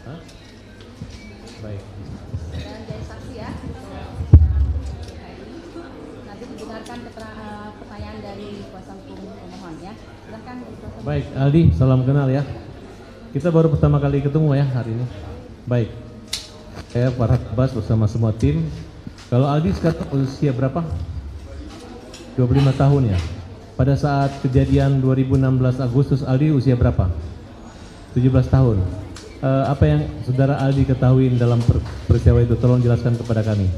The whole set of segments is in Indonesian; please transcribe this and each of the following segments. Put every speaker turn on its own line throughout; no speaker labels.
Hah? Baik.
Dan jadi saksi ya. Nanti didengarkan pertanyaan dari kuasa hukum pemohon ya. Silakan.
Baik, Aldi, salam kenal ya. Kita baru pertama kali ketemu ya hari ini. Baik. Saya Farhad Abbas bersama semua tim. Kalau Aldi sekarang usia berapa? 25 tahun ya. Pada saat kejadian 2016 Agustus, Aldi usia berapa? 17 tahun. Apa yang saudara Aldi ketahui dalam peristiwa itu? Tolong jelaskan kepada kami.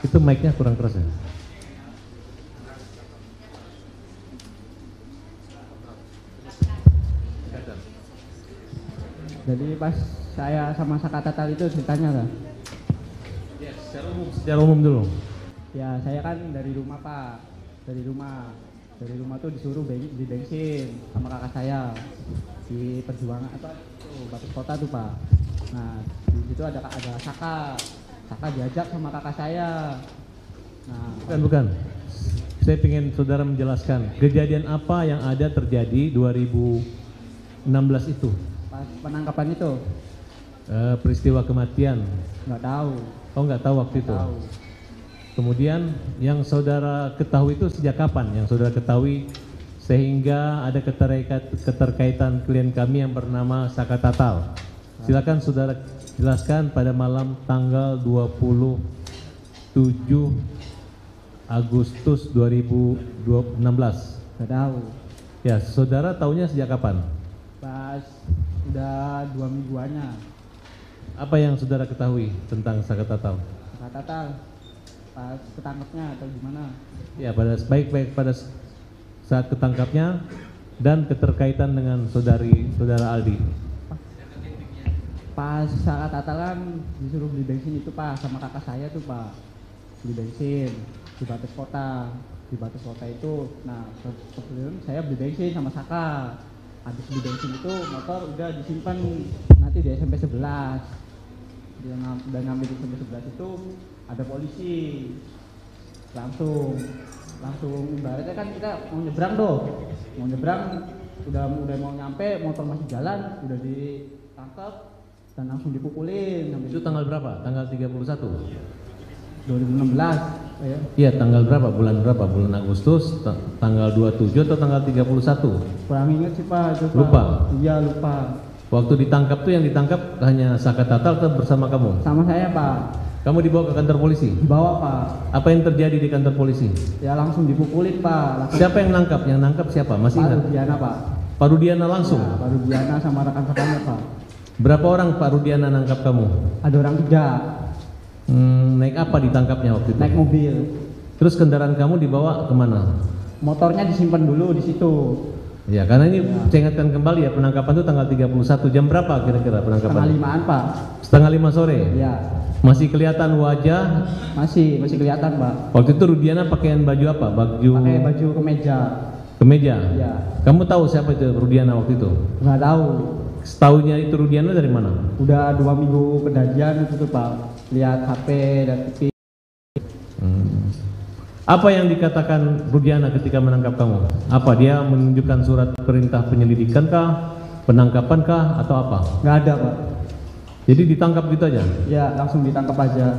Itu mic-nya kurang keras ya?
Jadi pas saya sama Saka Tatal itu ceritanya kan?
Ya, secara umum dulu.
Ya saya kan dari rumah Pak, dari rumah tuh disuruh beli bensin sama kakak saya di Perjuangan atau Batas Kota tuh Pak. Nah di situ ada Saka diajak sama kakak saya. Nah
Bukan. Saya ingin saudara menjelaskan kejadian apa yang ada terjadi 2016 itu.
pas penangkapan itu
Peristiwa kematian.
nggak tahu.
Oh, nggak tahu waktu itu.
Tahu.
Kemudian yang saudara ketahui itu sejak kapan? Yang saudara ketahui sehingga ada keterkaitan klien kami yang bernama Saka Tatal. Silakan saudara jelaskan pada malam tanggal 27 Agustus 2016.
Nggak tahu.
Ya, saudara tahunya sejak kapan?
Pas udah 2 mingguannya.
Apa yang saudara ketahui tentang Saka Tatal?
Saka Tatal pas ketangkepnya atau gimana?
Ya, baik pada saat ketangkapnya dan keterkaitan dengan saudara Aldi.
Pas Saka Tatal kan disuruh beli bensin itu Pak sama kakak saya tuh Pak, beli bensin di Batas Kota. Di Batas Kota itu, nah sebelum saya beli bensin sama Saka, habis beli bensin itu motor udah disimpan nanti di SMP 11. Dia udah ngambil di SMP 11 itu ada polisi, langsung ibaratnya kan kita mau nyebrang udah mau nyampe, motor masih jalan, udah ditangkap dan langsung dipukulin.
Itu tanggal berapa? Tanggal 31?
2016 ya.
Iya, tanggal berapa? Bulan berapa? Bulan Agustus, tanggal 27 atau tanggal 31?
Kurang ingat sih Pak, itu Pak.
Lupa?
Iya lupa.
Waktu ditangkap tuh yang ditangkap hanya Saka Tatal atau bersama kamu?
Sama saya Pak.
Kamu dibawa ke kantor polisi?
Dibawa Pak.
Apa yang terjadi di kantor polisi?
Ya langsung dipukulin Pak.
Siapa yang nangkap? Yang nangkap siapa? Masih
Pak
ingat?
Rudiana Pak.
Pak Rudiana langsung?
Ya, Pak Rudiana sama rekan-rekannya Pak.
Berapa orang Pak Rudiana nangkap kamu?
Ada orang 3.
Naik apa ditangkapnya waktu itu?
Naik mobil.
Terus kendaraan kamu dibawa kemana?
Motornya disimpan dulu di situ.
Ya, karena ini saya ingatkan kembali ya, penangkapan itu tanggal 31. Jam berapa kira-kira penangkapan?
5:30-an Pak.
Setengah 5 sore?
Ya.
Masih kelihatan wajah?
Masih kelihatan Pak.
Waktu itu Rudiana pakaian baju apa?
Pakai baju kemeja.
Kemeja?
Ya.
Kamu tahu siapa itu Rudiana waktu itu?
Nggak tahu.
Setahunya itu Rudiana dari mana?
Udah 2 minggu kejadian itu tuh Pak. Lihat HP dan TV.
Apa yang dikatakan Rudiana ketika menangkap kamu? Apa dia menunjukkan surat perintah penyelidikan kah? Penangkapan kah? Atau apa?
Nggak ada Pak.
Jadi ditangkap gitu aja?
Ya langsung ditangkap aja.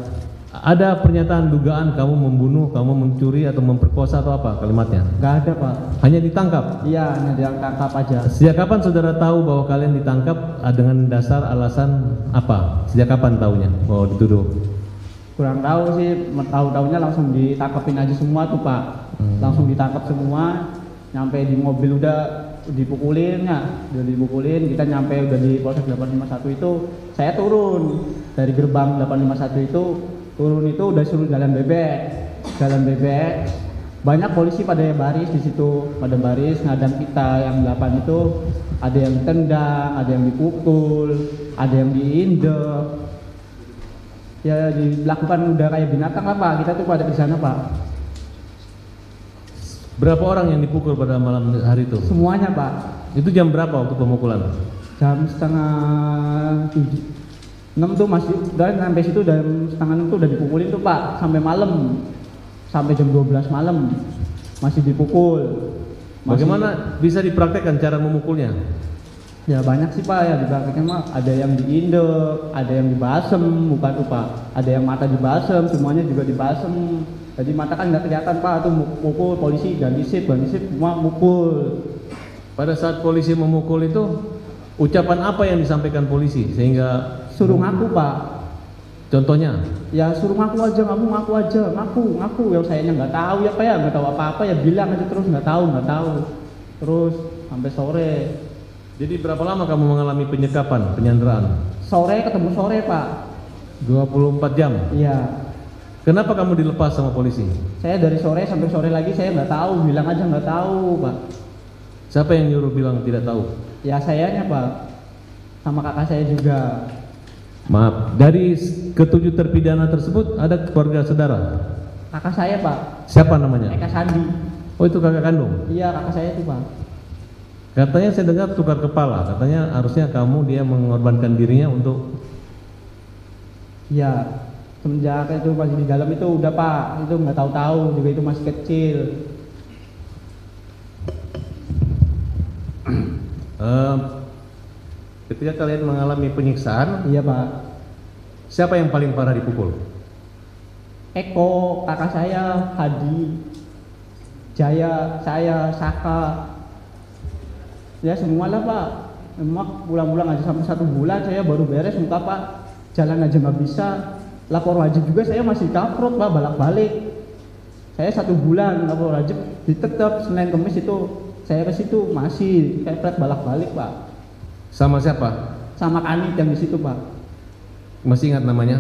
Ada pernyataan dugaan kamu membunuh, kamu mencuri atau memperkosa atau apa kalimatnya?
Nggak ada Pak.
Hanya ditangkap?
Iya hanya ditangkap aja.
Sejak kapan saudara tahu bahwa kalian ditangkap dengan dasar alasan apa? Sejak kapan tahunya bahwa dituduh?
Kurang tahu sih, tahu-tahunya langsung ditangkapin aja semua tuh Pak. Langsung ditangkap semua, nyampe di mobil udah dipukulin ya, kita nyampe udah di Polsek 851 itu, saya turun dari gerbang 851 itu, turun itu udah suruh jalan bebek, banyak polisi pada baris di situ, pada baris ngadang kita yang 8 itu, ada yang ditendang, ada yang dipukul, ada yang diinjek. Ya dilakukan udah kayak binatang lah Pak, kita tuh pada di sana Pak.
Berapa orang yang dipukul pada malam hari itu?
Semuanya Pak.
Itu jam berapa waktu pemukulan?
Jam 5:30 tuh masih, dan sampai situ jam 5:30 tuh udah dipukulin tuh Pak, sampai malam, sampai jam 12 malam masih dipukul.
Bagaimana bisa dipraktekkan cara memukulnya?
Ya banyak sih Pak, ya di prakteknya mah ada yang diindek, ada yang dibasem, bukan tuh Pak. Ada yang mata dibasem, semuanya juga dibasem. Jadi mata kan nggak kelihatan Pak, tuh mukul polisi ganti sip semua mukul.
Pada saat polisi memukul itu, ucapan apa yang disampaikan polisi sehingga
Suruh ngaku Pak.
contohnya?
Ya suruh ngaku aja, ngaku aja, ngaku. Yang sayanya nggak tahu ya Pak ya, nggak tahu apa-apa ya bilang aja terus nggak tahu. Terus sampai sore.
Jadi berapa lama kamu mengalami penyekapan, penyanderaan?
Sore ketemu sore Pak.
24 jam.
Iya.
Kenapa kamu dilepas sama polisi?
Saya dari sore sampai sore lagi saya nggak tahu, bilang aja nggak tahu Pak.
Siapa yang nyuruh bilang tidak tahu?
Ya sayanya Pak, sama kakak saya juga.
Maaf, dari ketujuh terpidana tersebut ada keluarga saudara?
Kakak saya Pak,
Siapa namanya?
Eka Sandi.
Oh itu kakak kandung?
Iya kakak saya itu Pak.
Katanya saya dengar tukar kepala, katanya harusnya kamu dia mengorbankan dirinya untuk...
Iya, semenjak itu masih di dalam itu udah Pak, itu nggak tahu juga itu masih kecil.
Ketika kalian mengalami penyiksaan,
Iya Pak.
siapa yang paling parah dipukul?
Eko, kakak saya, Hadi, Jaya, saya, Saka. Ya semualah Pak. Emang pulang-pulang aja sampai 1 bulan saya baru beres muka Pak. Jalan aja nggak bisa. Lapor wajib juga saya masih kaprot Pak, balak-balik. Saya 1 bulan lapor wajib ditetap Senin Kamis itu saya ke situ masih kayak balak-balik Pak.
Sama siapa?
Sama Kanit yang di situ Pak.
Masih ingat namanya?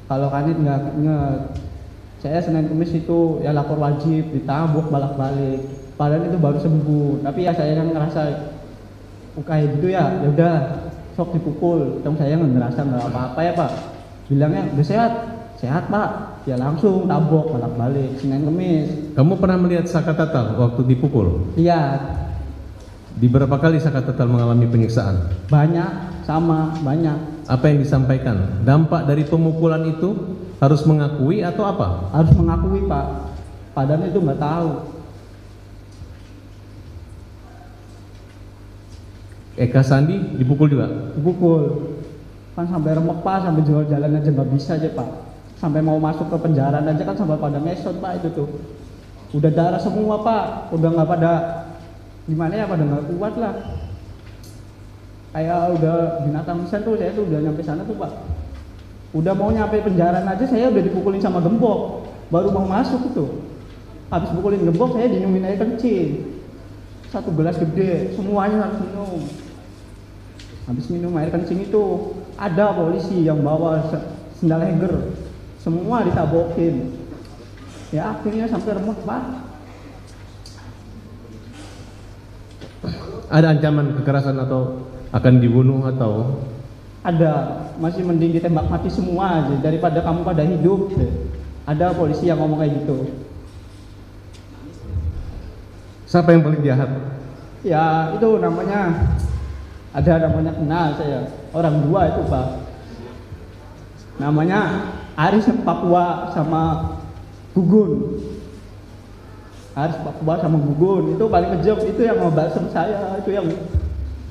Kalau Kanit nggak inget. Saya Senin Kamis itu ya lapor wajib ditambuk balak-balik. Padahal itu baru sembuh. Tapi ya saya yang ngerasa kayak gitu ya udah sok dipukul. Dong saya nggak ngerasa nggak apa-apa ya Pak. Bilangnya udah sehat Pak. Ya langsung tabok balak-balik Senin Kamis.
Kamu pernah melihat Saka Tatal waktu dipukul?
Iya.
Di berapa kali Saka Tatal mengalami penyiksaan?
Banyak, sama banyak.
Apa yang disampaikan? Dampak dari pemukulan itu harus mengakui atau apa?
Harus mengakui Pak. Padahal itu nggak tahu.
Eka Sandi dipukul juga?
Dipukul. Kan sampai remek Pak, sampai jual jalan aja nggak bisa aja Pak. Sampai mau masuk ke penjara aja kan sampai pada ngesot Pak itu tuh. Udah darah semua Pak, udah nggak pada gimana ya, pada nggak kuat lah. Kayak udah binatang lisan tuh, saya tuh udah nyampe sana tuh Pak. Udah mau nyampe penjara aja saya udah dipukulin sama gembok. Baru mau masuk itu. Habis pukulin gembok saya dinumin air kencing. 1 gelas gede, semuanya harus minum. Habis minum air kencing itu ada polisi yang bawa sendal heger, semua ditabokin. Ya akhirnya sampai remek Pak.
Ada ancaman kekerasan atau akan dibunuh atau?
Ada, masih mending ditembak mati semua aja daripada kamu pada hidup. Ada polisi yang ngomong kayak gitu.
Siapa yang paling jahat?
Ya itu namanya kenal saya, orang 2 itu Pak. Namanya Aris Papua sama Gugun. Aris Papua sama Gugun itu paling kejam, itu yang ngebalsem saya, itu yang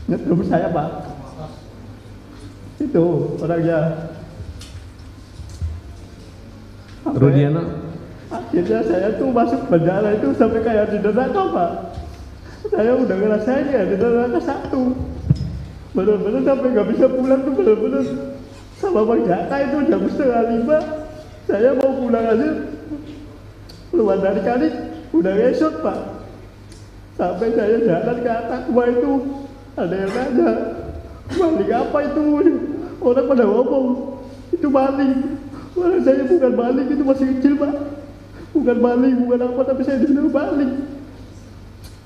nyetrum saya Pak. Itu orangnya.
Rudiana?
Akhirnya saya tuh masuk penjara itu sampai kayak di neraka Pak. Saya udah ngerasain ya di neraka 1. Bener-bener sampai nggak bisa pulang tuh, bener-bener sama Bang Jaka itu jam 4:30 saya mau pulang aja, keluar dari kali udah ngesot Pak. Sampai saya jalan ke atas itu ada yang nanya, maling apa itu? Orang pada ngomong itu maling. Walau saya bukan maling, itu masih kecil Pak. Bukan maling, bukan apa, tapi saya dibilang maling.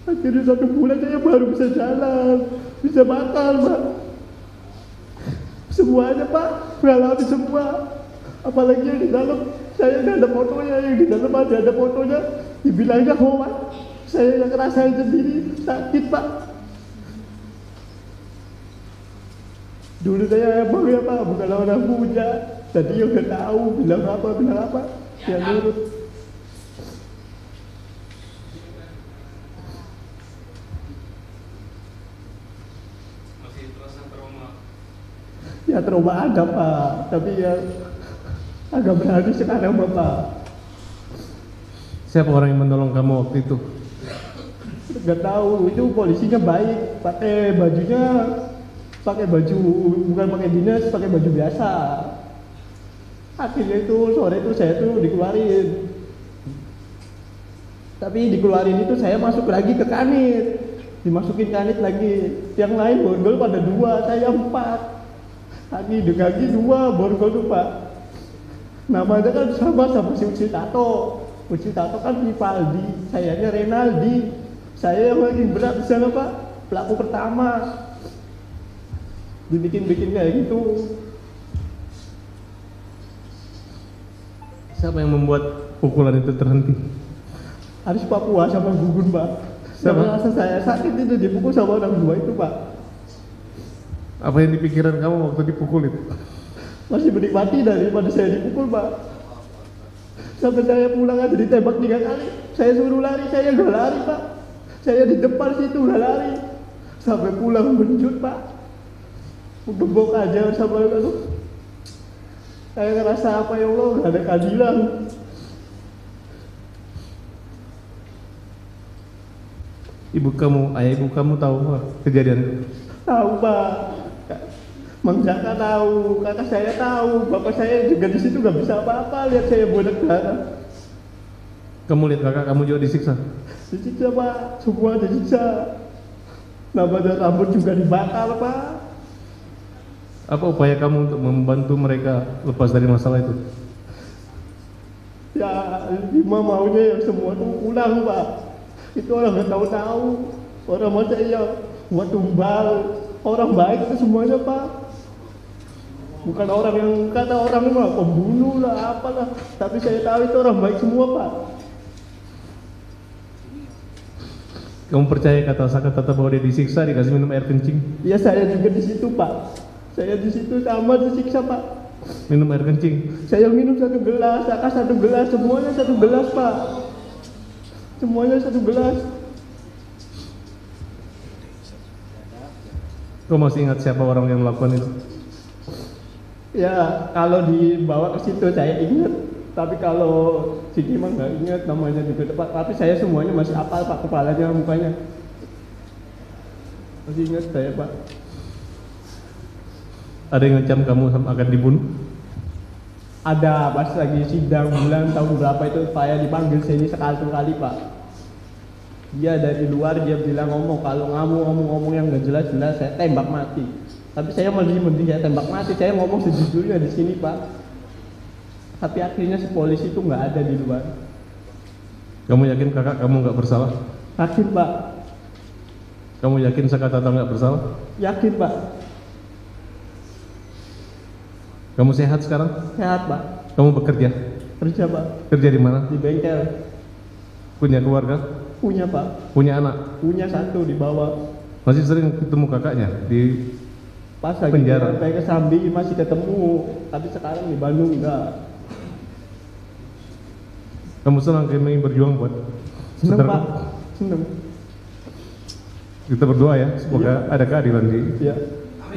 Akhirnya 1 bulan saya baru bisa jalan, bisa makan Pak. Semuanya Pak, mengalami semua. Apalagi yang di dalam, saya nggak ada fotonya, yang di dalam ada fotonya. Dibilangnya hoax, saya yang ngerasain sendiri, sakit Pak. Dulu saya emang ya Pak, bukan orang punya. Tadi ya udah tahu, bilang apa, ya nurut.
Masih
Ya trauma ada Pak, tapi ya agak berani sekarang Bapak.
Siapa orang yang menolong kamu waktu itu?
Nggak tahu, itu polisinya baik, pakai baju bukan pakai dinas, pakai baju biasa. Akhirnya itu sore itu saya tuh dikeluarin. Tapi dikeluarin itu saya masuk lagi ke kanit, dimasukin kanit lagi. Yang lain borgol pada 2, saya 4. Kaki 2 borgol tuh Pak. Namanya kan sama si Uci Tato. Uci Tato kan Rivaldi, sayanya Renaldi. Saya yang lagi berat di sana Pak, pelaku pertama. Dibikin kayak gitu.
Siapa yang membuat pukulan itu terhenti?
Aris Papua sama Gugun Pak. Sama rasa saya sakit itu dipukul sama orang 2 itu Pak.
Apa yang dipikiran kamu waktu dipukul itu?
Masih menikmati daripada saya dipukul Pak. Sampai saya pulang aja ditembak 3 kali. Saya suruh lari, saya gak lari Pak. Saya di depan situ gak lari. Sampai pulang menjut Pak. Gebok aja sama itu. Saya ngerasa apa ya Allah, gak ada keadilan.
Ayah ibu kamu tahu kejadian itu?
Tahu Pak. Mang Jaka tahu, kakak saya tahu, bapak saya juga di situ gak bisa apa-apa lihat saya bodak darah.
Kamu lihat kakak kamu juga disiksa?
Disiksa Pak, semua disiksa. Namanya rambut juga dibakar Pak.
Apa upaya kamu untuk membantu mereka lepas dari masalah itu?
Ya, Lima maunya yang semua tuh pulang Pak. Itu orang gak tahu-tahu. Orang macam ya buat tumbal. Orang baik itu semuanya Pak. Bukan orang yang kata orang mah pembunuh lah apalah. Tapi saya tahu itu orang baik semua Pak.
Kamu percaya kata Sakatata bahwa dia disiksa, dikasih minum air kencing?
Ya saya juga di situ Pak. Saya di situ sama disiksa Pak.
Minum air kencing?
Saya minum 1 gelas, Saka 1 gelas, semuanya 1 gelas Pak. Semuanya 1 gelas.
Kau masih ingat siapa orang yang melakukan itu?
Ya kalau dibawa ke situ saya ingat. Tapi kalau Siki mah nggak ingat namanya juga Pak. Tapi saya semuanya masih hafal Pak, kepalanya, mukanya. Masih ingat saya Pak.
Ada yang ngecam kamu akan dibunuh?
Ada, pas lagi sidang bulan tahun berapa itu saya dipanggil sini sekali Pak. Dia dari luar dia bilang ngomong, kalau kamu ngomong yang nggak jelas-jelas saya tembak mati. Tapi saya mending saya tembak mati, saya ngomong sejujurnya di sini Pak. Tapi akhirnya si polisi itu nggak ada di luar.
Kamu yakin kakak kamu nggak bersalah?
Yakin Pak.
Kamu yakin Sakatata nggak bersalah?
Yakin Pak.
Kamu sehat sekarang?
Sehat Pak.
Kamu bekerja?
Kerja Pak.
Kerja di mana?
Di bengkel.
Punya keluarga?
Punya Pak.
Punya anak?
Punya 1 di bawah.
Masih sering ketemu kakaknya di
Pas lagi
penjara?
sampai ke Sambi masih ketemu, tapi sekarang di Bandung enggak.
Kamu senang kami berjuang buat
Seneng
saudara
Pak.
kamu?
Seneng.
Kita berdoa ya, semoga ada keadilan di
Ya.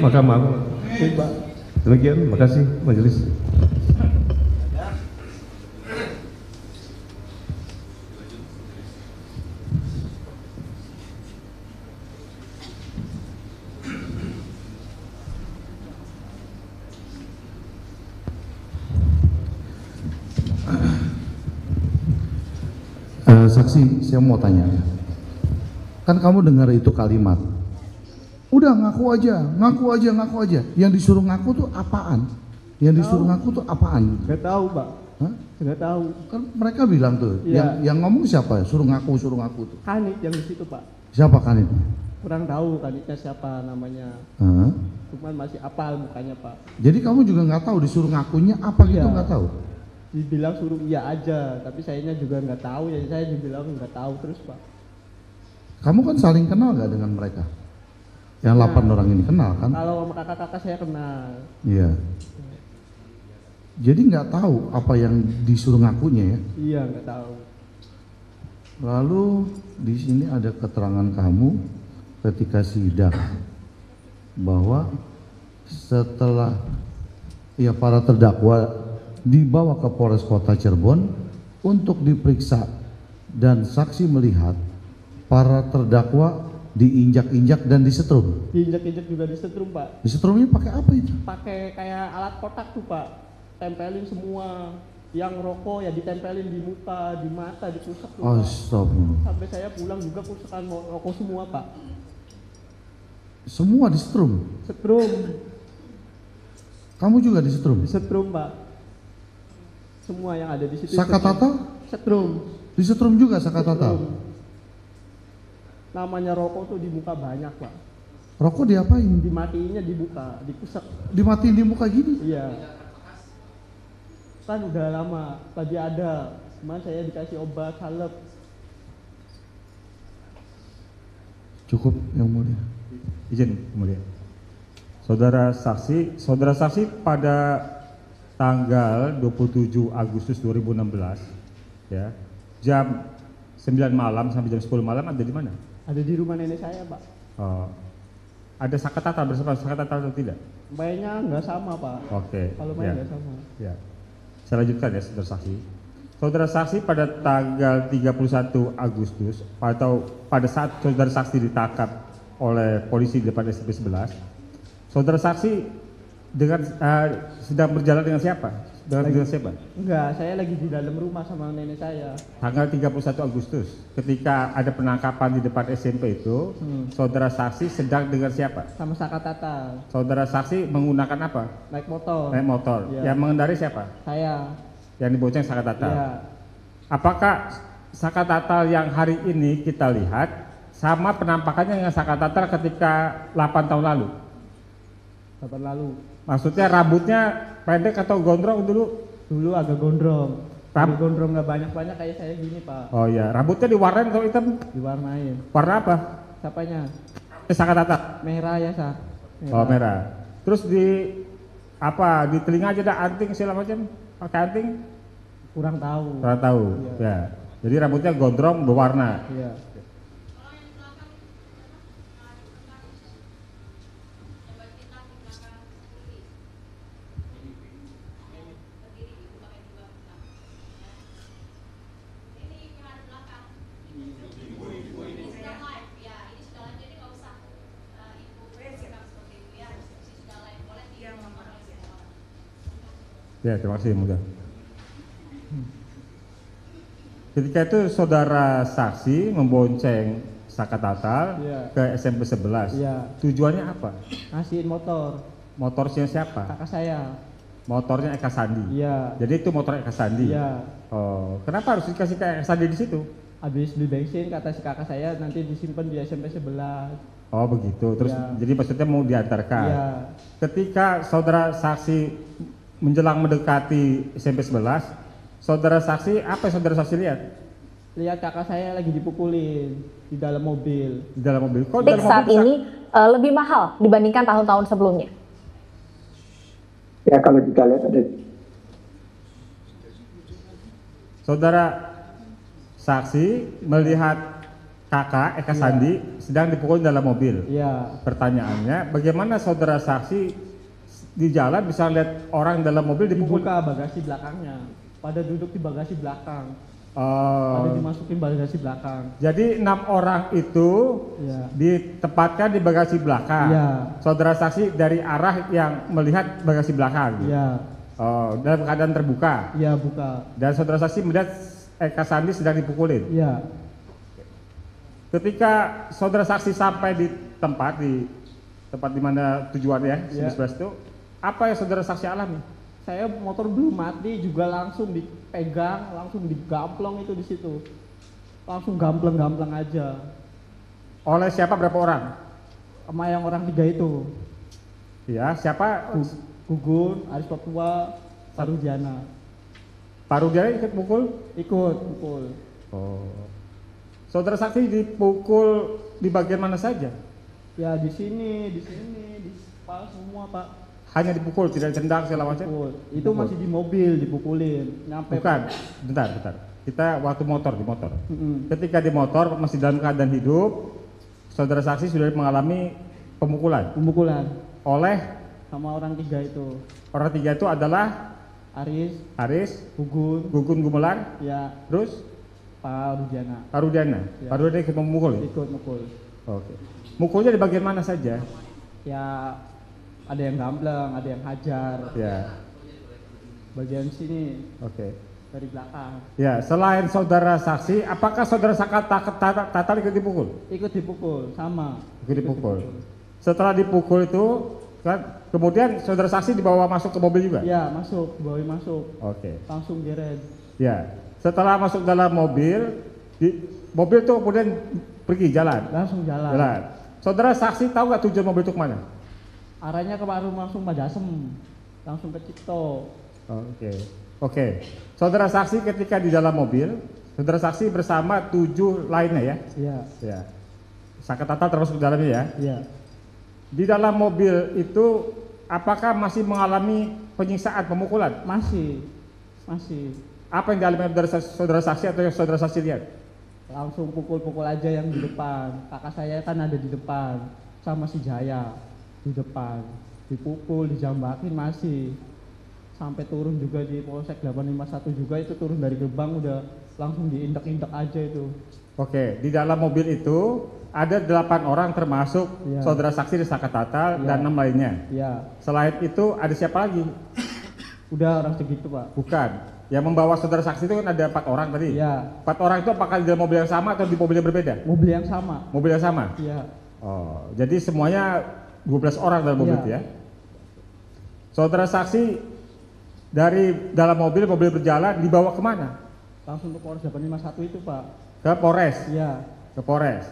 Mahkamah Agung.
Baik Pak.
Demikian, makasih majelis.
Saksi, saya mau tanya. Kan kamu dengar itu kalimat, udah ngaku aja. Yang disuruh ngaku tuh apaan? Yang disuruh ngaku tuh apaan?
Enggak tahu Pak.
Hah?
Enggak tahu.
Kan mereka bilang tuh,
Iya.
yang ngomong siapa? Suruh ngaku tuh.
Kanit yang di situ Pak.
Siapa kan itu?
Kurang tahu kanitnya siapa namanya.
Hah?
Cuman masih apal mukanya Pak.
Jadi kamu juga nggak tahu disuruh ngakunya apa gitu,
Iya.
nggak tahu?
Dibilang suruh iya aja, tapi sayanya juga nggak tahu, jadi saya dibilang nggak tahu terus Pak.
Kamu kan saling kenal nggak dengan mereka? Yang 8 orang ini kenal kan?
Kalau sama kakak-kakak saya kenal.
Iya. Jadi nggak tahu apa yang disuruh ngakunya ya?
Iya nggak tahu.
Lalu di sini ada keterangan kamu ketika sidang. bahwa setelah ya para terdakwa dibawa ke Polres Kota Cirebon untuk diperiksa dan saksi melihat para terdakwa diinjak-injak dan disetrum.
Diinjak-injak juga disetrum, Pak.
Disetrumnya pakai apa itu?
Pakai kayak alat kotak tuh, Pak. Tempelin semua. Yang rokok ya ditempelin di muka, di mata, ditusuk tuh, Pak.
Astagfirullah.
Sampai saya pulang juga pusakan rokok semua, Pak.
Semua disetrum.
Setrum,
Kamu juga disetrum.
disetrum, Pak. Semua yang ada di situ.
Sakatata
Setrum.
disetrum juga Sakatata.
Setrum. Namanya rokok tuh di muka banyak, Pak.
Rokok diapain?
Dimatiinnya di muka, dikusek.
Dimatiin di muka gini.
Iya. Kan udah lama, tadi ada. Cuman saya dikasih obat salep.
Cukup yang mulia.
Izin kemudian. Saudara saksi pada tanggal 27 Agustus 2016 ya, jam 9 malam sampai jam 10 malam ada di mana?
Ada di rumah nenek saya, Pak.
Oh, ada Sakatata bersama Sakatata atau tidak?
Mainnya nggak sama, Pak.
Oke.
Kalau main
ya.
nggak sama.
Ya. Saya lanjutkan ya saudara saksi. Saudara saksi pada tanggal 31 Agustus atau pada saat saudara saksi ditangkap oleh polisi di depan SMP 11, saudara saksi dengan sedang berjalan dengan siapa? Dengan siapa?
Enggak, saya lagi di dalam rumah sama nenek saya.
Tanggal 31 Agustus ketika ada penangkapan di depan SMP itu, saudara saksi sedang dengan siapa?
Sama Sakatata,
Saudara saksi menggunakan apa?
naik motor.
Naik motor.
Iya.
Yang mengendarai siapa?
Saya.
Yang dibonceng Sakatata.
Iya.
Apakah Sakatata yang hari ini kita lihat sama penampakannya dengan Sakatata ketika 8 tahun lalu?
Kapan lalu?
Maksudnya rambutnya pendek atau gondrong dulu?
Dulu agak gondrong.
Ram-
Tapi gondrong nggak banyak-banyak kayak saya gini, Pak.
Oh iya, rambutnya diwarnain atau hitam?
Diwarnain.
Warna apa?
Siapanya?
Sakatata.
Merah ya, Sa.
Oh merah. Terus di apa? Di telinga aja ada anting segala macam? Pakai anting?
Kurang tahu.
Kurang tahu.
Iya.
Ya. Jadi rambutnya gondrong berwarna.
Iya.
Ya, terima kasih mudah. Ketika itu saudara saksi membonceng Sakatata
Iya.
ke SMP 11.
Iya.
Tujuannya apa?
Ngasihin motor.
Motornya siapa?
Kakak saya.
Motornya Eka Sandi.
Iya.
Jadi itu motor Eka Sandi.
Iya.
Oh, kenapa harus dikasih ke Eka Sandi di situ?
Habis beli bensin kata si kakak saya nanti disimpan di SMP 11.
Oh, begitu. Terus
Iya.
jadi maksudnya mau diantarkan.
Iya.
Ketika saudara saksi menjelang mendekati SMP 11, saudara saksi apa yang saudara saksi lihat?
Lihat kakak saya lagi dipukulin di dalam mobil.
Di dalam mobil. Kok di
Tik
dalam
saat
mobil bisa-
ini lebih mahal dibandingkan tahun-tahun sebelumnya.
Ya kalau kita lihat ada
Saudara saksi melihat kakak Eka Sandi sedang dipukul dalam mobil.
Iya.
Pertanyaannya, bagaimana saudara saksi di jalan bisa lihat orang dalam mobil dipukul?
Dibuka bagasi belakangnya. Pada duduk di bagasi belakang.
Oh,
Pada dimasukin bagasi belakang.
jadi 6 orang itu
Iya.
ditempatkan di bagasi belakang.
Iya.
Saudara saksi dari arah yang melihat bagasi belakang.
Iya.
Oh, dalam keadaan terbuka.
Iya buka.
Dan saudara saksi melihat Eka Sandi sedang dipukulin.
Iya.
Ketika saudara saksi sampai di tempat di mana tujuannya
Iya.
sebelas itu, apa yang saudara saksi alami?
Saya motor belum mati juga langsung dipegang, langsung digamplong itu di situ. Langsung gampleng-gampleng aja.
Oleh siapa, berapa orang?
Sama yang orang 3 itu.
Ya, siapa?
Gugun, Aris Papua, Sarujana.
Pak Rudiana ikut pukul?
Ikut pukul.
Oh. Saudara saksi dipukul di bagian mana saja?
Ya di sini, di kepala semua, Pak.
Hanya dipukul, tidak ditendang segala macam?
Pukul. Itu masih di mobil dipukulin. Nyampe.
Bukan, bentar. Kita waktu di motor.
Mm-mm.
Ketika di motor masih dalam keadaan hidup, saudara saksi sudah mengalami pemukulan
Pemukulan
oleh
sama orang 3 itu.
orang 3 itu adalah
Aris,
Gugun
Gugun,
Gumelar,
ya
terus
Pak Rudiana
Pak Rudiana.
Ya.
Pak Rudiana ikut memukul ya?
ikut mukul.
Oke. Mukulnya di bagian mana saja?
Ya ada yang gambleng, ada yang hajar.
Ya.
Bagian sini
Oke.
dari belakang.
Ya, selain saudara saksi, apakah saudara Tatal ikut dipukul?
Ikut dipukul sama.
Ikut dipukul. Setelah dipukul itu, kan, kemudian saudara saksi dibawa masuk ke mobil juga?
Ya masuk, bawa masuk.
Oke.
Langsung geret.
Ya. Setelah masuk dalam mobil, mobil itu kemudian pergi jalan.
Langsung jalan.
Saudara saksi tahu nggak tujuan mobil itu kemana?
Arahnya ke warung langsung Madasem. Langsung ke Cipto.
Oke. Saudara saksi ketika di dalam mobil, saudara saksi bersama 7 lainnya ya?
Iya.
Ya. Saka Tatal termasuk di dalamnya ya?
Iya.
Di dalam mobil itu apakah masih mengalami penyiksaan, pemukulan?
Masih.
Apa yang dialami dari saudara saksi atau yang saudara saksi lihat?
Langsung pukul-pukul aja yang di depan. Kakak saya kan ada di depan sama si Jaya di depan. Dipukul, dijambakin masih. Sampai turun juga di Polsek 851 juga itu turun dari gerbang udah langsung diindak-indak aja itu.
Oke, di dalam mobil itu ada 8 orang termasuk
Ya.
saudara saksi di Saka Tatal
Ya.
dan 6 lainnya.
Ya,
Selain itu ada siapa lagi?
udah orang segitu Pak.
Bukan. Yang membawa saudara saksi itu kan ada 4 orang tadi.
Ya,
4 orang itu apakah di dalam mobil yang sama atau di mobil yang berbeda?
mobil yang sama.
Mobil yang sama?
Iya.
Oh, jadi semuanya 12 orang dalam mobil
Iya.
itu ya? Saudara saksi dari dalam mobil berjalan dibawa kemana?
Langsung ke Polres 851 itu Pak.
Ke Polres?
Iya,
Ke Polres.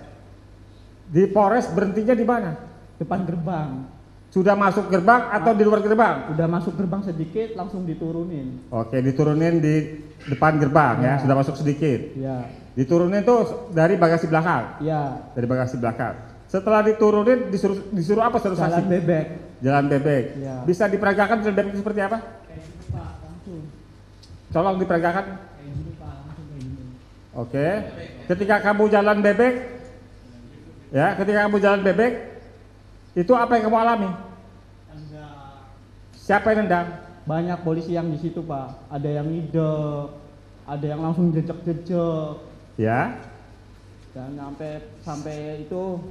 Di Polres berhentinya di mana?
depan gerbang.
Sudah masuk gerbang atau di luar gerbang?
Udah masuk gerbang sedikit langsung diturunin.
Oke, diturunin di depan gerbang ya,
Ya.
sudah masuk sedikit.
Iya.
Diturunin tuh dari bagasi belakang.
Iya.
Dari bagasi belakang. Setelah diturunin disuruh apa saudara
Jalan
saksi?
bebek.
Jalan bebek.
Ya.
Bisa diperagakan jalan bebek itu seperti apa?
Pak, langsung.
Tolong diperagakan.
Kayak gini Pak, langsung kayak gini.
Oke. Ketika kamu jalan bebek, ya, ketika kamu jalan bebek, itu apa yang kamu alami? Siapa yang nendang?
Banyak polisi yang di situ Pak. Ada yang ngidek, ada yang langsung jejek-jejek.
Ya.
Dan sampai itu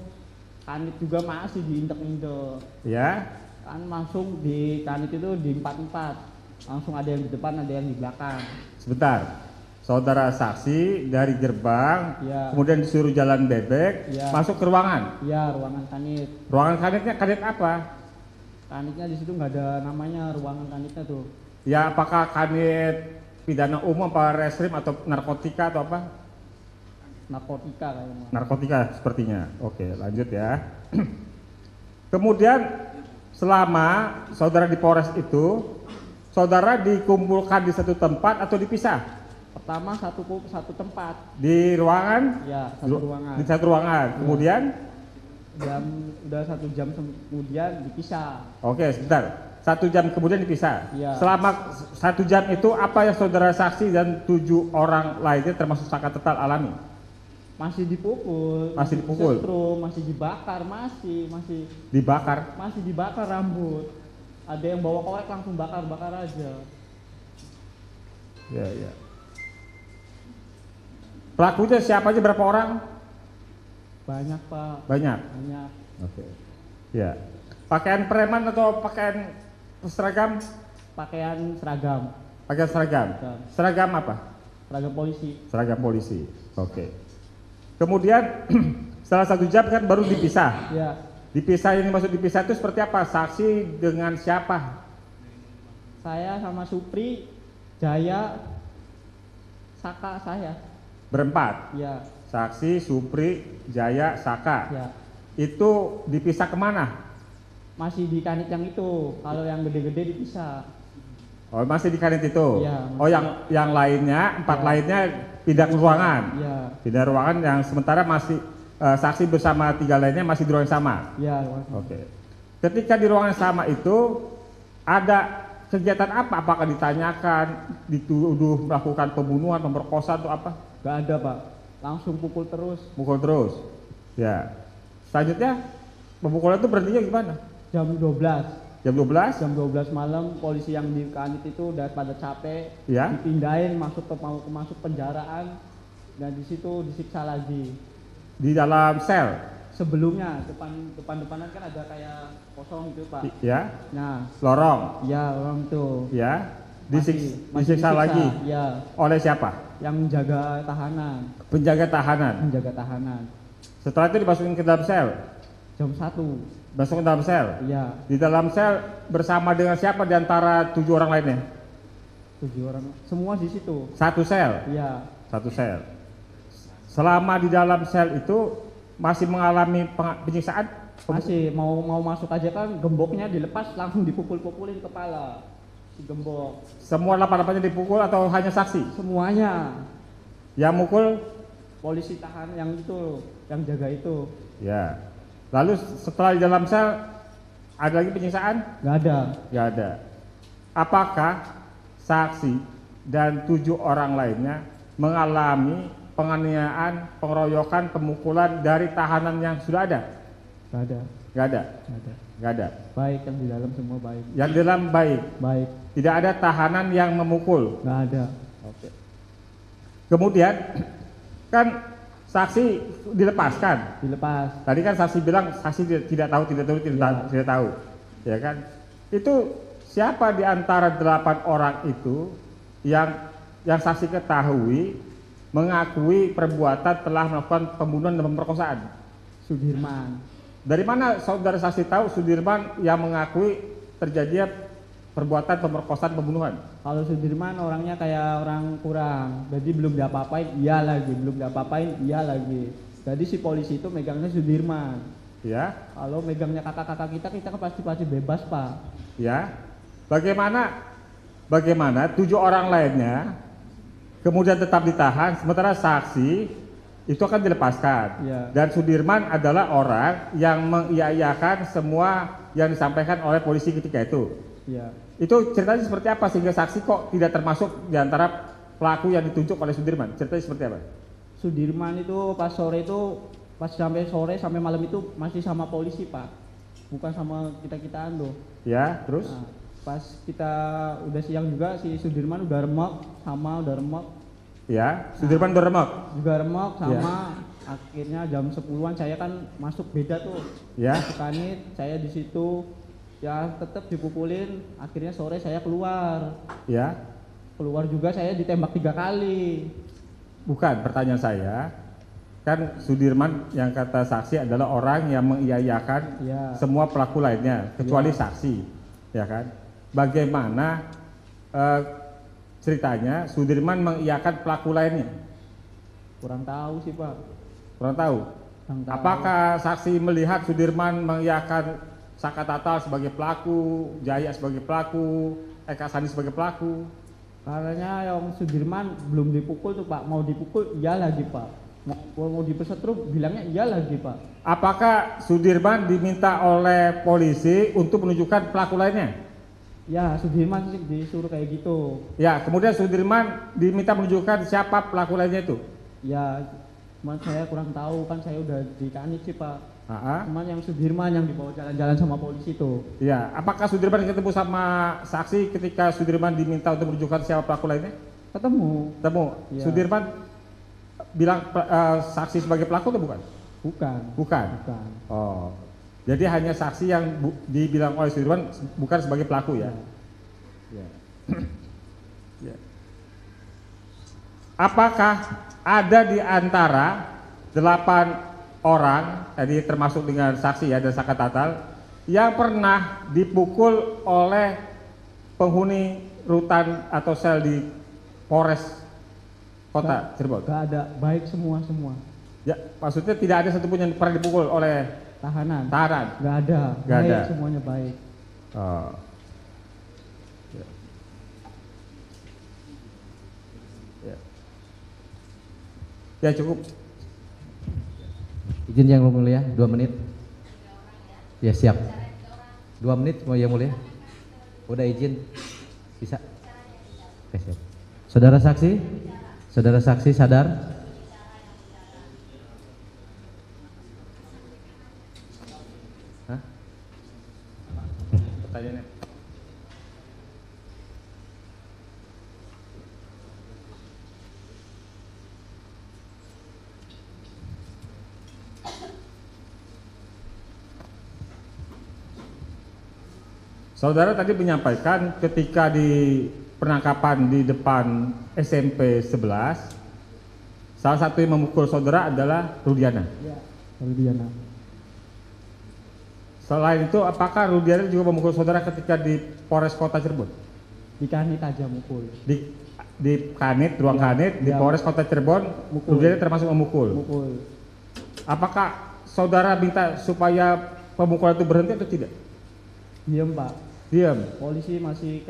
kanit juga masih diindek-indek.
Ya.
Kan langsung di kanit itu di 4-4. Langsung ada yang di depan, ada yang di belakang.
Sebentar. Saudara saksi dari gerbang,
Ya.
kemudian disuruh jalan bebek,
Ya.
masuk ke ruangan.
Iya, ruangan kanit.
Ruangan kanitnya kanit apa?
Kanitnya di situ nggak ada namanya ruangan kanitnya tuh.
Ya, apakah kanit pidana umum, apa reskrim atau narkotika atau apa?
Narkotika kayaknya.
Narkotika sepertinya. Oke, lanjut ya. Kemudian selama saudara di Polres itu, saudara dikumpulkan di satu tempat atau dipisah?
Pertama satu tempat.
Di ruangan?
Ya, satu ruangan.
Di satu ruangan. Kemudian?
Udah 1 jam kemudian dipisah.
Oke, sebentar. 1 jam kemudian dipisah.
Iya.
Selama 1 jam itu apa yang saudara saksi dan 7 orang lainnya termasuk Saka Tatal alami?
Masih dipukul,
Masih dipukul?
disetrum, masih dibakar, masih
Dibakar?
dibakar rambut. Ada yang bawa korek langsung bakar aja.
Ya, ya. Pelakunya siapa aja, berapa orang?
Banyak Pak,
Banyak.
banyak.
Oke. Ya. Pakaian preman atau pakaian seragam?
Pakaian seragam,
Pakaian seragam.
Seragam.
Seragam apa?
seragam polisi.
Seragam polisi. Oke. Kemudian setelah 1 jam kan baru dipisah.
Ya,
Dipisah, ini maksud dipisah itu seperti apa? Saksi dengan siapa?
saya sama Supri, Jaya, Saka saya.
Berempat.
Ya,
Saksi, Supri, Jaya, Saka.
ya.
Itu dipisah kemana?
Masih di kanit yang itu. Kalau yang gede-gede dipisah.
Oh, masih di kanit itu.
Iya.
Oh, yang lainnya, 4
Iya.
lainnya pindah ke ruangan.
Ya,
Pindah ruangan yang sementara masih saksi bersama 3 lainnya masih di ruangan yang sama.
ya.
Oke. Ketika di ruangan yang sama itu ada kegiatan apa? Apakah ditanyakan, dituduh melakukan pembunuhan, pemerkosaan atau apa?
Gak ada Pak. Langsung pukul terus.
Mukul terus. Ya. Selanjutnya pemukulan itu berhentinya gimana?
Jam 12.
Jam 12?
Jam 12 malam polisi yang di Kanit itu udah pada capek,
Ya.
dipindahin masuk masuk penjaraan dan di situ disiksa lagi.
Di dalam sel?
Sebelumnya depan-depanan kan ada kayak kosong gitu Pak.
Ya.
Nah,
Lorong?
ya orang itu.
Ya.
Masih
Disiksa lagi?
Ya,
Oleh siapa?
yang jaga tahanan,
Penjaga tahanan.
penjaga tahanan.
Setelah itu dimasukin ke dalam sel?
Jam 1.
Masuk ke dalam sel?
Iya,
Di dalam sel bersama dengan siapa di antara 7 orang lainnya?
7 orang. Semua di situ.
Satu sel?
Iya,
Satu sel. Selama di dalam sel itu masih mengalami penyiksaan?
masih mau masuk aja kan gemboknya dilepas langsung dipukul-pukulin kepala. Si gembok.
Semua 8-8-nya dipukul atau hanya saksi?
Semuanya.
Yang mukul?
Polisi tahan yang itu, yang jaga itu.
Ya. Lalu setelah di dalam sel ada lagi penyiksaan?
Nggak ada.
Nggak ada. Apakah saksi dan 7 orang lainnya mengalami penganiayaan, pengeroyokan, pemukulan dari tahanan yang sudah ada?
Nggak ada.
Nggak ada.
Nggak ada.
Nggak ada.
Baik, yang di dalam semua baik.
Yang di dalam baik.
Baik.
Tidak ada tahanan yang memukul.
Nggak ada.
Oke. Kemudian kan saksi dilepaskan.
Dilepas.
Tadi kan saksi bilang saksi tidak tahu, tidak tahu, ya kan? Itu siapa di antara 8 orang itu yang saksi ketahui mengakui perbuatan telah melakukan pembunuhan dan pemerkosaan?
Sudirman.
Dari mana saudara saksi tahu Sudirman yang mengakui terjadinya perbuatan pemerkosaan pembunuhan?
Kalau Sudirman orangnya kayak orang kurang, jadi belum diapa-apain, iya lagi, belum diapa-apain, iya lagi. Jadi si polisi itu megangnya Sudirman.
Ya,
Kalau megangnya kakak-kakak kita kan pasti bebas Pak.
ya. Bagaimana 7 orang lainnya kemudian tetap ditahan, sementara saksi itu akan dilepaskan.
Ya.
Dan Sudirman adalah orang yang mengiyakan semua yang disampaikan oleh polisi ketika itu.
Iya.
Itu ceritanya seperti apa sehingga saksi kok tidak termasuk di antara pelaku yang ditunjuk oleh Sudirman? Ceritanya seperti apa?
Sudirman itu pas sampai sore sampai malam itu masih sama polisi Pak, bukan sama kita-kitaan loh.
Ya, terus?
Nah, pas kita udah siang juga si Sudirman udah remek.
Ya, Sudirman udah remek.
Juga remek sama akhirnya jam 10-an saya kan masuk beda tuh.
Ya.
Masuk Kanit, saya di situ ya tetap dipukulin, akhirnya sore saya keluar.
Ya.
Keluar juga saya ditembak 3 kali.
Bukan, pertanyaan saya, kan Sudirman yang kata saksi adalah orang yang mengiyakan
Ya.
semua pelaku lainnya kecuali saksi, ya kan? Bagaimana ceritanya Sudirman mengiyakan pelaku lainnya?
Kurang tahu sih Pak.
Kurang tahu.
Kurang tahu.
Apakah saksi melihat Sudirman mengiyakan Saka Tatal sebagai pelaku, Jaya sebagai pelaku, Eka Sandi sebagai pelaku?
Karena yang Sudirman belum dipukul tuh Pak, mau dipukul iya lagi Pak, mau dipesetrum bilangnya iya lagi Pak.
Apakah Sudirman diminta oleh polisi untuk menunjukkan pelaku lainnya?
Ya Sudirman sih disuruh kayak gitu.
Ya, kemudian Sudirman diminta menunjukkan siapa pelaku lainnya itu?
Ya cuman saya kurang tahu kan saya udah di Kanit sih Pak.
Aa.
Cuman yang Sudirman yang dibawa jalan-jalan sama polisi itu.
Ya, apakah Sudirman ketemu sama saksi ketika Sudirman diminta untuk menunjukkan siapa pelaku lainnya?
Ketemu.
Ya. Sudirman bilang saksi sebagai pelaku atau bukan?
Bukan.
Bukan. Oh, jadi hanya saksi yang dibilang oleh Sudirman bukan sebagai pelaku ya? Ya. Ya. Apakah ada di antara 8 orang, tadi termasuk dengan saksi ya dan Saka Tatal, yang pernah dipukul oleh penghuni rutan atau sel di Polres Kota Cirebon?
Gak ada, baik semua.
Ya, maksudnya tidak ada satupun yang pernah dipukul oleh
Tahanan.
Gak
ada.
ada.
Semuanya baik.
Oh. Ya. Ya cukup.
Izin yang mulia, 2 menit. Ya siap. 2 menit mau yang mulia. Udah izin, bisa. Oke, siap. Saudara saksi sadar.
Saudara tadi menyampaikan ketika di penangkapan di depan SMP 11, salah satu yang memukul saudara adalah Rudiana.
Ya, Rudiana.
Selain itu, apakah Rudiana juga memukul saudara ketika di Polres Kota Cirebon?
Di kanit aja mukul.
Di kanit, ruang kanit, di
ya.
Polres Kota Cirebon,
Mukul.
Rudiana termasuk memukul.
Mukul.
Apakah saudara minta supaya pemukulan itu berhenti atau tidak?
Diam, Pak.
Diam.
Polisi masih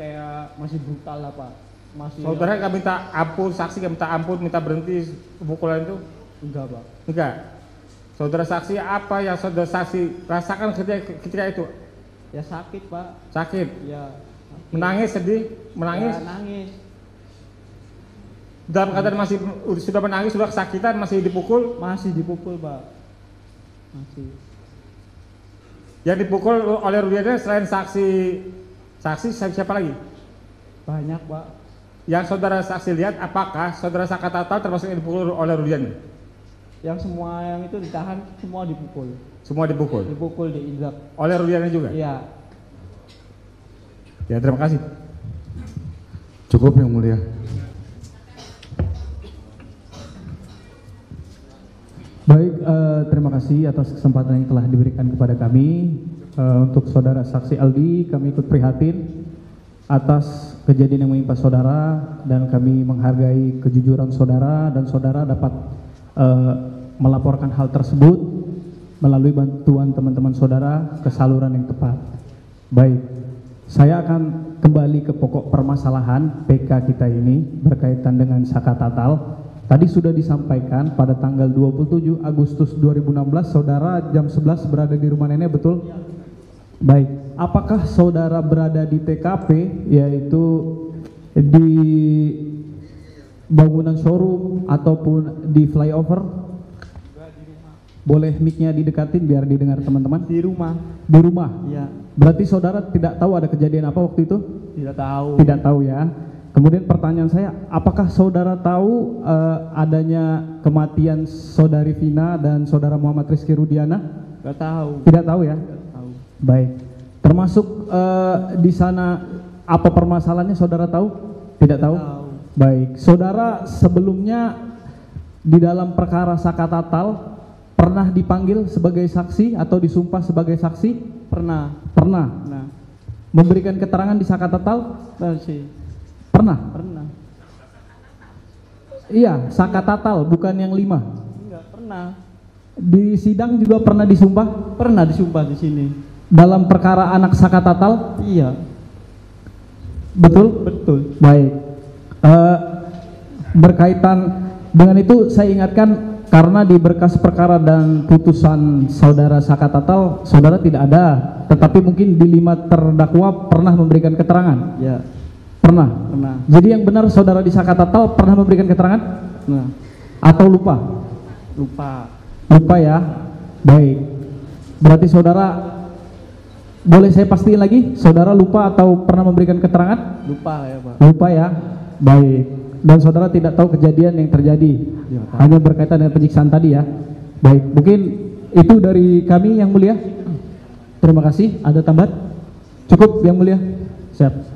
brutal lah, Pak. Masih.
Saudara nggak minta ampun, saksi nggak minta ampun, minta berhenti pemukulan itu?
Enggak, Pak.
Enggak. Saudara saksi, apa yang saudara saksi rasakan ketika itu?
Ya sakit, Pak.
Sakit.
Ya.
Menangis, sedih, menangis.
Ya, nangis.
Dalam keadaan masih sudah menangis, sudah kesakitan, masih dipukul.
Masih dipukul, Pak. Masih.
Yang dipukul oleh Rudiana selain saksi siapa lagi?
Banyak, Pak.
Yang saudara saksi lihat, apakah saudara Sakatatal termasuk yang dipukul oleh Rudiana?
Yang semua yang itu ditahan semua dipukul.
Semua dipukul.
Dipukul, diinjak.
Oleh Rudiana juga?
Iya.
Ya, terima kasih.
Cukup yang mulia.
Baik, terima kasih atas kesempatan yang telah diberikan kepada kami. Untuk saudara saksi Aldi, kami ikut prihatin atas kejadian yang menimpa saudara dan kami menghargai kejujuran saudara dan saudara dapat melaporkan hal tersebut melalui bantuan teman-teman saudara ke saluran yang tepat. Baik, saya akan kembali ke pokok permasalahan PK kita ini berkaitan dengan Sakatatal. Tadi sudah disampaikan pada tanggal 27 Agustus 2016 saudara jam 11 berada di rumah nenek, betul? Baik, apakah saudara berada di TKP yaitu di bangunan showroom ataupun di flyover? Boleh mic-nya didekatin biar didengar teman-teman?
Di rumah.
Di rumah?
Iya.
Berarti saudara tidak tahu ada kejadian apa waktu itu?
Tidak tahu.
Tidak tahu ya. Kemudian pertanyaan saya, apakah saudara tahu adanya kematian saudari Vina dan saudara Muhammad Rizky Rudiana?
Tidak tahu.
Tidak tahu ya?
Tidak tahu.
Baik. Termasuk di sana apa permasalahannya saudara tahu? Tidak tahu?
Tahu.
Baik. Saudara sebelumnya di dalam perkara Sakatatal pernah dipanggil sebagai saksi atau disumpah sebagai saksi?
Pernah.
Pernah.
Nah,
Memberikan keterangan di Sakatatal?
masih.
Pernah.
Pernah.
Iya, Sakatatal bukan yang 5.
Enggak pernah.
Di sidang juga pernah disumpah
Pernah disumpah di sini.
dalam perkara anak Sakatatal?
Iya.
Betul?
Betul.
Baik. Berkaitan dengan itu saya ingatkan karena di berkas perkara dan putusan saudara Sakatatal saudara tidak ada, tetapi mungkin di 5 terdakwa pernah memberikan keterangan.
Ya.
Pernah.
Pernah.
Jadi yang benar saudara di Sakatatal pernah memberikan keterangan
Nah,
atau lupa?
lupa.
Lupa ya. Baik. Berarti saudara, boleh saya pastiin lagi, saudara lupa atau pernah memberikan keterangan?
Lupa ya, Pak.
Lupa ya. Baik. Dan saudara tidak tahu kejadian yang terjadi.
Ya, tahu.
Hanya berkaitan dengan penyiksaan tadi ya. Baik, mungkin itu dari kami yang mulia. Terima kasih. Ada tambahan? Cukup yang mulia. Siap.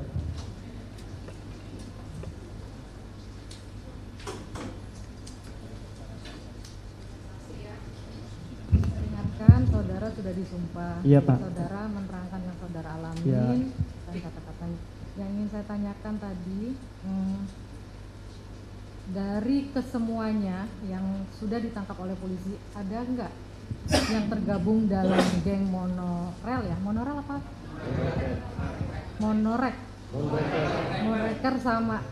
Ingatkan saudara sudah disumpah.
Iya, Pak.
Saudara menerangkan yang saudara alamin
Iya.
dan kata-kata yang ingin saya tanyakan tadi, dari kesemuanya yang sudah ditangkap oleh polisi, ada enggak yang tergabung dalam geng monorel ya? Monorel apa? Monorek. Monoreker sama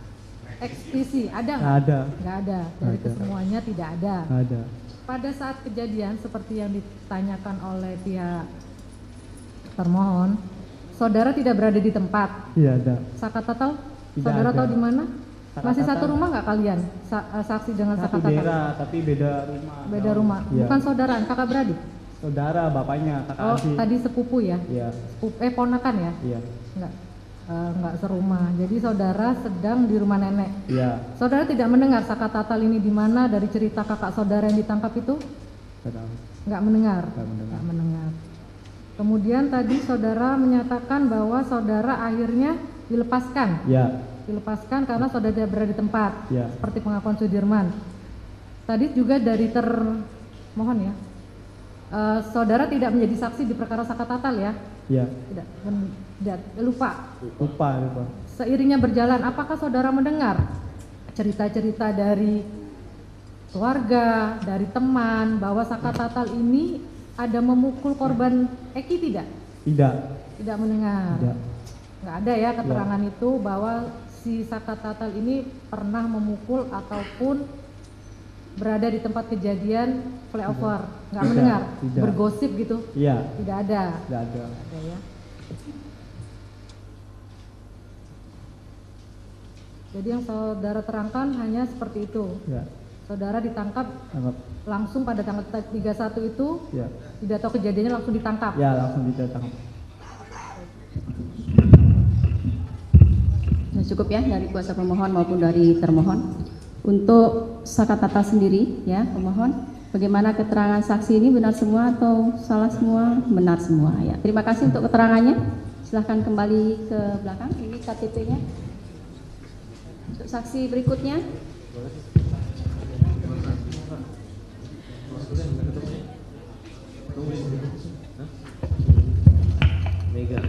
ekspedisi, ada nggak?
Ada.
Nggak ada. Dari
Ada.
kesemuanya tidak ada.
Ada.
Pada saat kejadian seperti yang ditanyakan oleh pihak termohon, saudara tidak berada di tempat.
Iya, ada.
Sakatatal,
Tidak
saudara
ada.
tahu di mana? Masih
Sakatatal.
satu rumah nggak kalian? Saksi dengan
Satu
Sakatatal?
daerah tapi beda rumah.
Beda rumah.
Iya.
Bukan saudara, kakak beradik.
Saudara, bapaknya, kakak
Oh,
adik.
tadi sepupu ya?
Iya.
Ponakan ya?
Iya.
Enggak serumah. Jadi saudara sedang di rumah nenek.
Iya.
Saudara tidak mendengar Sakatatal ini di mana dari cerita kakak saudara yang ditangkap itu?
Tidak tahu.
Nggak mendengar.
Nggak mendengar.
Nggak mendengar. Kemudian tadi saudara menyatakan bahwa saudara akhirnya dilepaskan.
Ya,
Dilepaskan karena saudara tidak berada di tempat.
ya,
Seperti pengakuan Sudirman. Tadi juga dari termohon ya, saudara tidak menjadi saksi di perkara Sakatatal ya?
ya.
Tidak, lupa.
Lupa.
Seiringnya berjalan, apakah saudara mendengar cerita-cerita dari keluarga, dari teman, bahwa Sakatatal ini ada memukul korban Eki tidak?
Tidak.
Tidak mendengar.
Tidak.
Nggak ada ya keterangan itu bahwa si Sakatatal ini pernah memukul ataupun berada di tempat kejadian flyover. Nggak
Tidak.
mendengar?
Tidak.
Bergosip gitu?
Iya.
Tidak ada.
Tidak ada.
Tidak ada ya. Jadi yang saudara terangkan hanya seperti itu.
Ya.
Saudara ditangkap
Tangkap.
langsung pada tanggal 31 itu,
Ya.
tidak tahu kejadiannya langsung ditangkap.
Ya, langsung ditangkap.
Cukup ya dari kuasa pemohon maupun dari termohon. Untuk Sakatatal sendiri ya pemohon, bagaimana keterangan saksi ini benar semua atau salah semua? Benar semua ya. Terima kasih untuk keterangannya. Silahkan kembali ke belakang. Ini KTP-nya. Untuk saksi berikutnya.
Mega.